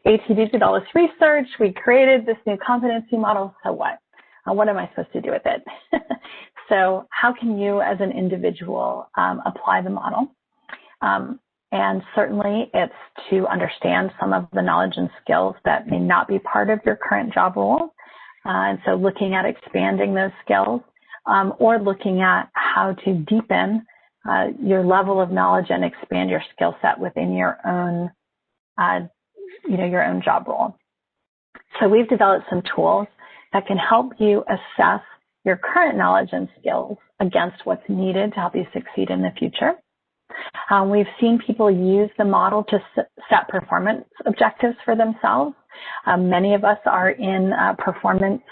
ATD did all this research. We created this new competency model. So what? What am I supposed to do with it? So how can you as an individual apply the model? And certainly it's to understand some of the knowledge and skills that may not be part of your current job role. And so looking at expanding those skills or looking at how to deepen your level of knowledge and expand your skill set within your own, your own job role. So we've developed some tools that can help you assess your current knowledge and skills against what's needed to help you succeed in the future. We've seen people use the model to set performance objectives for themselves. Many of us are in performance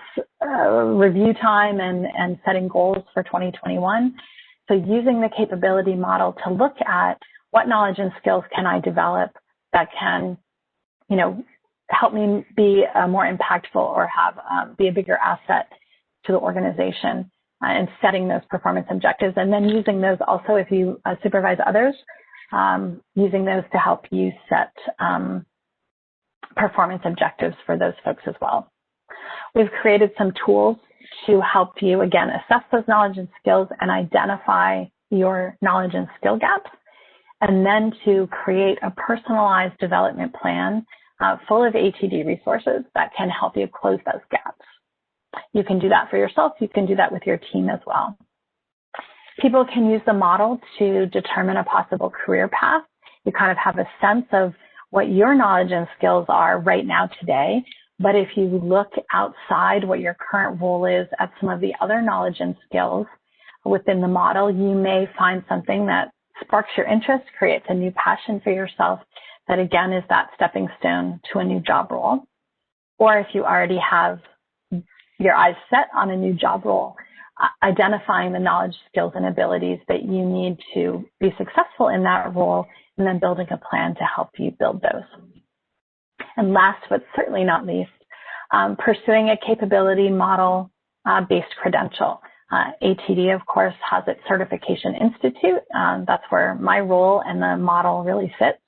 review time and setting goals for 2021. So using the capability model to look at what knowledge and skills can I develop that can, help me be more impactful or have be a bigger asset to the organization. And setting those performance objectives, and then using those also if you supervise others, using those to help you set performance objectives for those folks as well. We've created some tools to help you, again, assess those knowledge and skills and identify your knowledge and skill gaps, and then to create a personalized development plan full of ATD resources that can help you close those gaps. You can do that for yourself. You can do that with your team as well. People can use the model to determine a possible career path. You kind of have a sense of what your knowledge and skills are right now today. But if you look outside what your current role is at some of the other knowledge and skills within the model, you may find something that sparks your interest, creates a new passion for yourself that, again, is that stepping stone to a new job role. Or if you already have your eyes set on a new job role, identifying the knowledge, skills, and abilities that you need to be successful in that role, and then building a plan to help you build those. And last but certainly not least, pursuing a capability model based credential. ATD, of course, has its Certification Institute. That's where my role and the model really sits.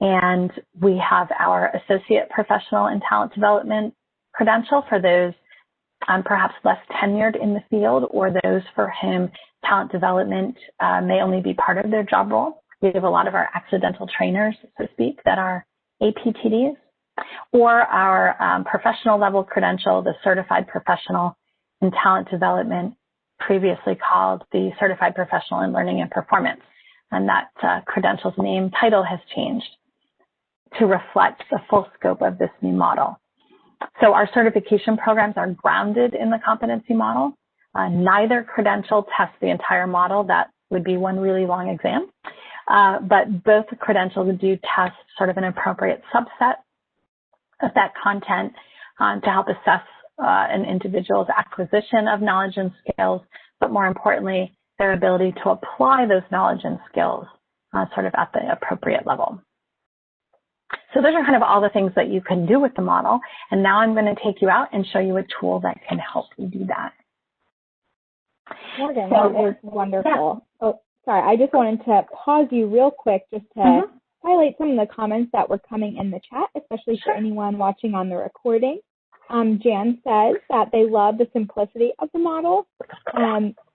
And we have our Associate Professional in Talent Development credential for those perhaps less tenured in the field, or those for whom talent development may only be part of their job role. We have a lot of our accidental trainers, so to speak, that are APTDs, or our professional level credential, the Certified Professional in Talent Development, previously called the Certified Professional in Learning and Performance. And that credential's name title has changed to reflect the full scope of this new model. So our certification programs are grounded in the competency model. Neither credential tests the entire model. That would be one really long exam. But both credentials do test sort of an appropriate subset of that content to help assess an individual's acquisition of knowledge and skills, but more importantly, their ability to apply those knowledge and skills sort of at the appropriate level. So those are kind of all the things that you can do with the model. And now I'm going to take you out and show you a tool that can help you do that. Morgan, that was wonderful. Yeah. Oh, sorry, I just wanted to pause you real quick just to highlight some of the comments that were coming in the chat, especially for anyone watching on the recording. Jan says that they love the simplicity of the model.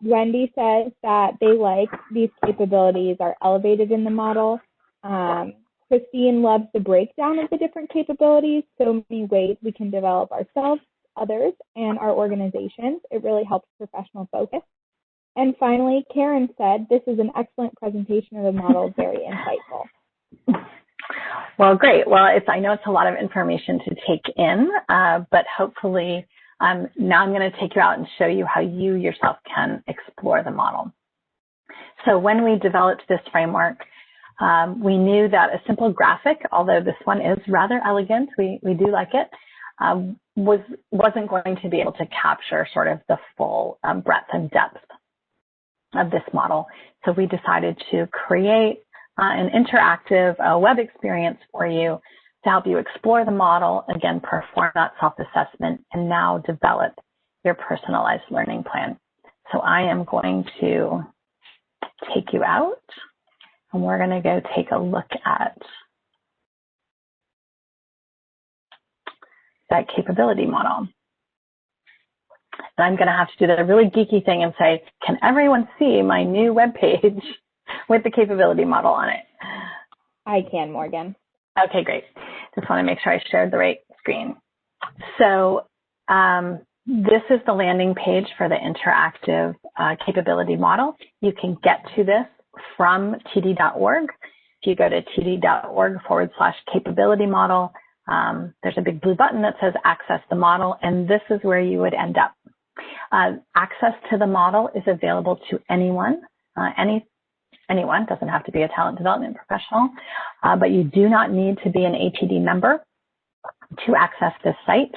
Wendy says that they like these capabilities are elevated in the model. Christine loves the breakdown of the different capabilities, so many ways we can develop ourselves, others, and our organizations. It really helps professional focus. And finally, Karen said, this is an excellent presentation of the model, very insightful. Well, great. Well, I know it's a lot of information to take in, but hopefully now I'm going to take you out and show you how you yourself can explore the model. So when we developed this framework, we knew that a simple graphic, although this one is rather elegant, we do like it, wasn't going to be able to capture sort of the full breadth and depth of this model. So we decided to create an interactive web experience for you to help you explore the model, again, perform that self-assessment, and now develop your personalized learning plan. So I am going to take you out, and we're going to go take a look at that capability model. And I'm going to have to do the really geeky thing and say, can everyone see my new web page with the capability model on it? I can, Morgan. Okay, great. Just want to make sure I shared the right screen. So this is the landing page for the interactive capability model. You can get to this from td.org. If you go to td.org/capability model, there's a big blue button that says access the model, and this is where you would end up. Access to the model is available to anyone, anyone, doesn't have to be a talent development professional, but you do not need to be an ATD member to access this site.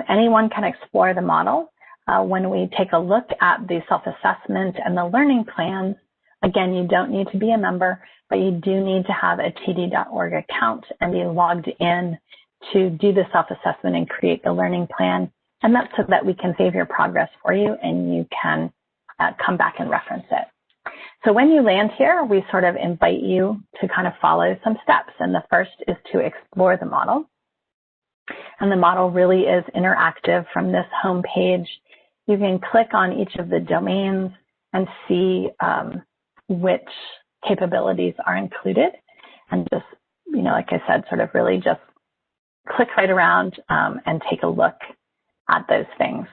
Anyone can explore the model. When we take a look at the self-assessment and the learning plans, again, you don't need to be a member, but you do need to have a td.org account and be logged in to do the self-assessment and create the learning plan. And that's so that we can save your progress for you and you can come back and reference it. So when you land here, we sort of invite you to kind of follow some steps. And the first is to explore the model. And the model really is interactive from this home page. You can click on each of the domains and see which capabilities are included. And just, you know, like I said, sort of really just click right around and take a look at those things.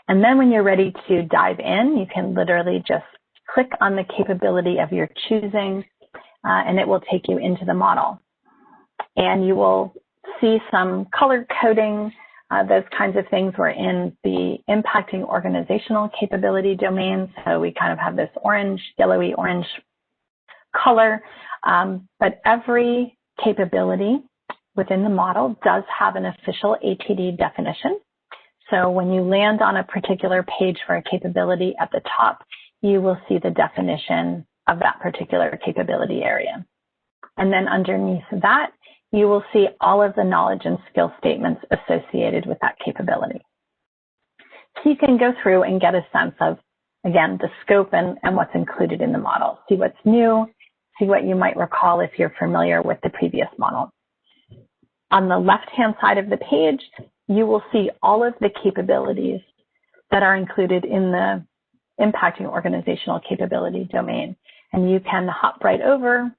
And then when you're ready to dive in, you can literally just click on the capability of your choosing, and it will take you into the model. And you will see some color coding, those kinds of things were in the impacting organizational capability domain. So we kind of have this orange, yellowy orange color, but every capability within the model does have an official ATD definition. So when you land on a particular page for a capability at the top, you will see the definition of that particular capability area. And then underneath that, you will see all of the knowledge and skill statements associated with that capability. So you can go through and get a sense of, again, the scope and what's included in the model. See what's new, see what you might recall if you're familiar with the previous model. On the left-hand side of the page, you will see all of the capabilities that are included in the impacting organizational capability domain. And you can hop right over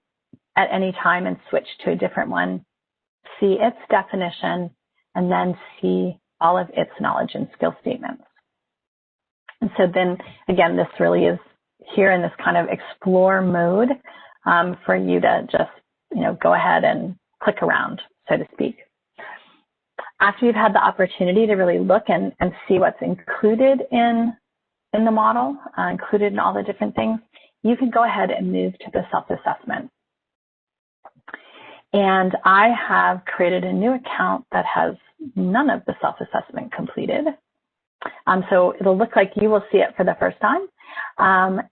at any time and switch to a different one, see its definition, and then see all of its knowledge and skill statements. And so then, again, this really is here in this kind of explore mode for you to just, you know, go ahead and click around, so to speak. After you've had the opportunity to really look and see what's included in the model, included in all the different things, you can go ahead and move to the self-assessment. And I have created a new account that has none of the self-assessment completed. So it'll look like you will see it for the first time.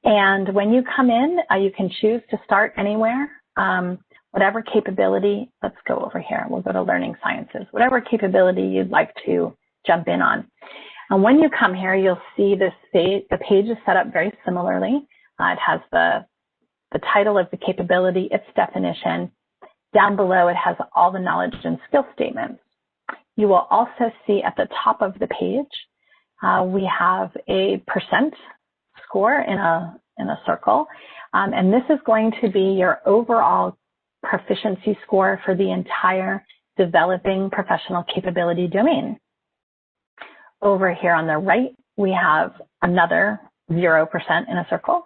And when you come in, you can choose to start anywhere. Whatever capability, let's go over here. We'll go to Learning Sciences. Whatever capability you'd like to jump in on. And when you come here, you'll see this page, the page is set up very similarly. It has the title of the capability, its definition. Down below, it has all the knowledge and skill statements. You will also see at the top of the page, we have a percent score in a circle. And this is going to be your overall proficiency score for the entire developing professional capability domain. Over here on the right, we have another 0% in a circle,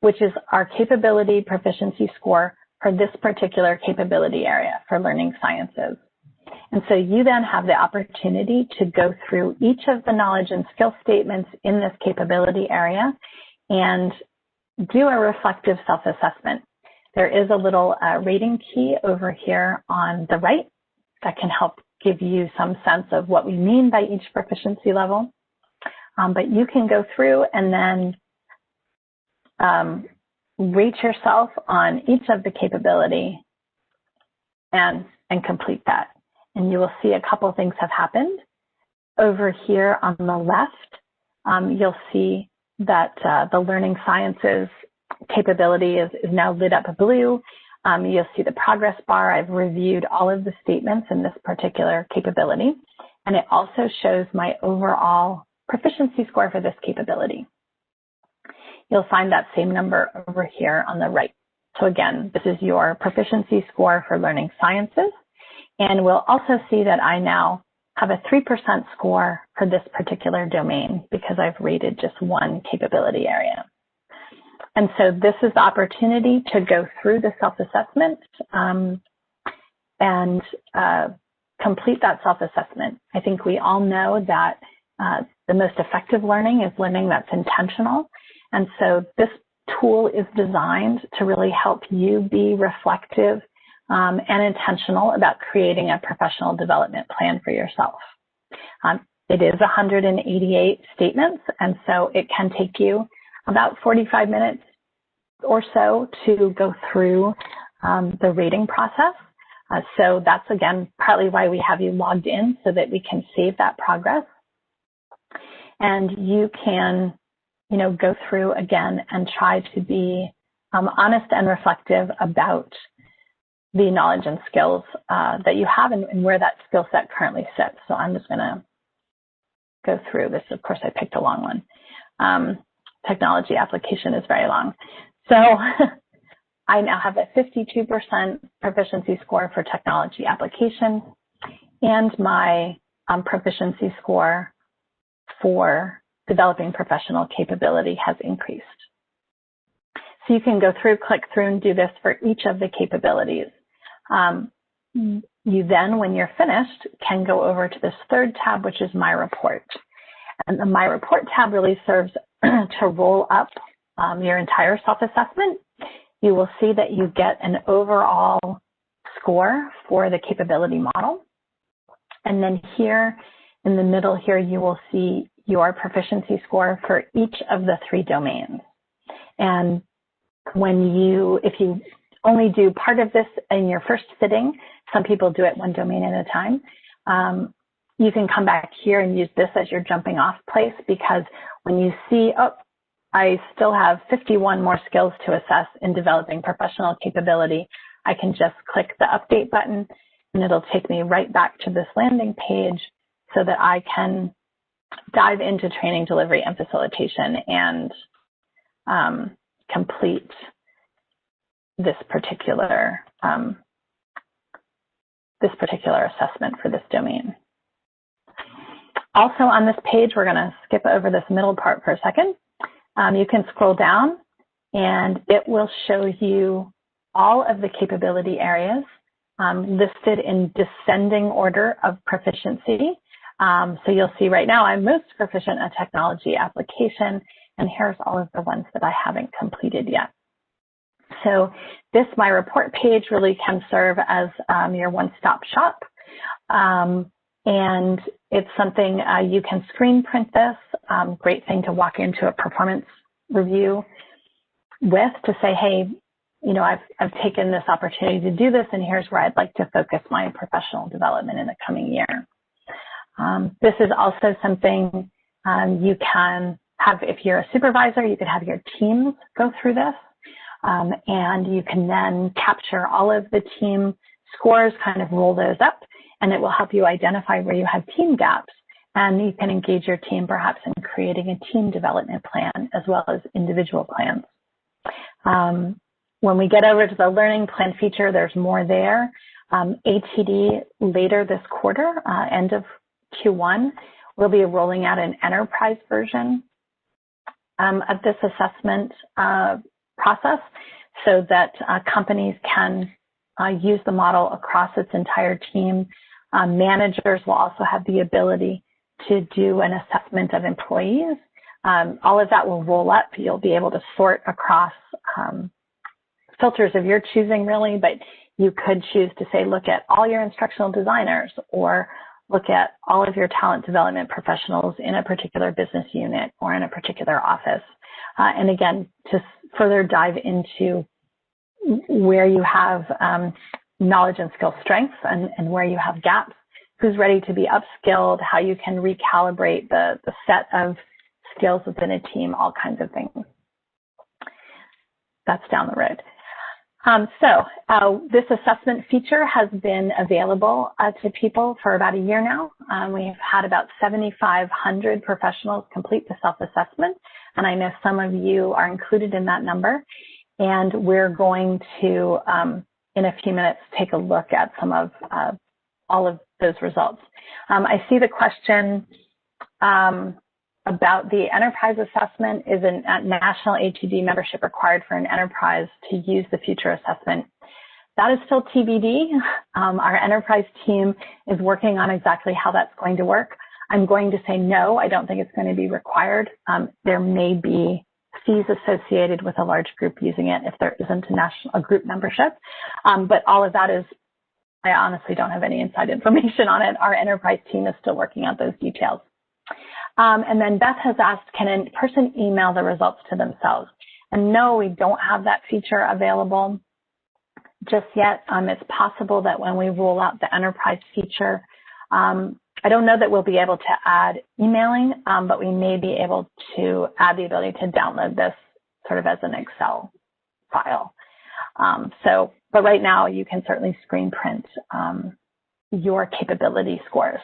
which is our capability proficiency score for this particular capability area for learning sciences. And so you then have the opportunity to go through each of the knowledge and skill statements in this capability area and do a reflective self-assessment. There is a little rating key over here on the right that can help give you some sense of what we mean by each proficiency level. But you can go through and then rate yourself on each of the capability and complete that. And you will see a couple things have happened. Over here on the left, you'll see that the learning sciences capability is now lit up blue. You'll see the progress bar. I've reviewed all of the statements in this particular capability. and it also shows my overall proficiency score for this capability. You'll find that same number over here on the right. So again, this is your proficiency score for learning sciences. And we'll also see that I now have a 3% score for this particular domain because I've rated just one capability area. And so this is the opportunity to go through the self-assessment and complete that self-assessment. I think we all know that the most effective learning is learning that's intentional. And so this tool is designed to really help you be reflective and intentional about creating a professional development plan for yourself. It is 188 statements, and so it can take you about 45 minutes or so to go through the rating process. So that's, again, partly why we have you logged in so that we can save that progress. And you can, go through again and try to be honest and reflective about the knowledge and skills that you have and where that skill set currently sits. So I'm just going to go through this. Of course, I picked a long one. Technology application is very long. So I now have a 52% proficiency score for technology application, and my proficiency score for developing professional capability has increased. So you can go through, click through, and do this for each of the capabilities. You then, when you're finished, can go over to this third tab, which is My Report. And the My Report tab really serves to roll up your entire self-assessment. You will see that you get an overall score for the capability model. And then here in the middle here, you will see your proficiency score for each of the 3 domains. And if you only do part of this in your first sitting, some people do it one domain at a time, you can come back here and use this as your jumping off place, because when you see, oh, I still have 51 more skills to assess in developing professional capability, I can just click the update button and it'll take me right back to this landing page so that I can dive into training, delivery, and facilitation and complete this particular assessment for this domain. Also on this page, we're going to skip over this middle part for a second. You can scroll down and it will show you all of the capability areas listed in descending order of proficiency. So you'll see right now I'm most proficient in technology application, and here's all of the ones that I haven't completed yet. So this My Report page really can serve as your one-stop shop. And it's something you can screen print this. Great thing to walk into a performance review with to say, hey, I've taken this opportunity to do this, and here's where I'd like to focus my professional development in the coming year. This is also something you can have, if you're a supervisor, you could have your teams go through this. And you can then capture all of the team scores, kind of roll those up, and it will help you identify where you have team gaps. And you can engage your team perhaps in creating a team development plan as well as individual plans. When we get over to the learning plan feature, there's more there. ATD later this quarter, end of Q1, will be rolling out an enterprise version of this assessment process so that companies can use the model across its entire team. Managers will also have the ability to do an assessment of employees. All of that will roll up. You'll be able to sort across filters of your choosing, really, but you could choose to say, look at all your instructional designers, or look at all of your talent development professionals in a particular business unit or in a particular office. And again, to further dive into where you have knowledge and skill strengths and where you have gaps, who's ready to be upskilled, how you can recalibrate the set of skills within a team, all kinds of things. That's down the road. This assessment feature has been available to people for about a year now. We've had about 7,500 professionals complete the self-assessment, and I know some of you are included in that number. And we're going to, in a few minutes, take a look at some of all of those results. I see the question about the enterprise assessment. Is a national ATD membership required for an enterprise to use the future assessment? That is still TBD. Our enterprise team is working on exactly how that's going to work. I'm going to say no, I don't think it's going to be required. There may be fees associated with a large group using it if there isn't a group membership. But all of that is, I honestly don't have any inside information on it. Our enterprise team is still working out those details. And then Beth has asked, can a person email the results to themselves? And no, we don't have that feature available just yet. It's possible that when we roll out the enterprise feature, I don't know that we'll be able to add emailing, but we may be able to add the ability to download this sort of as an Excel file. But right now you can certainly screen print your capability scores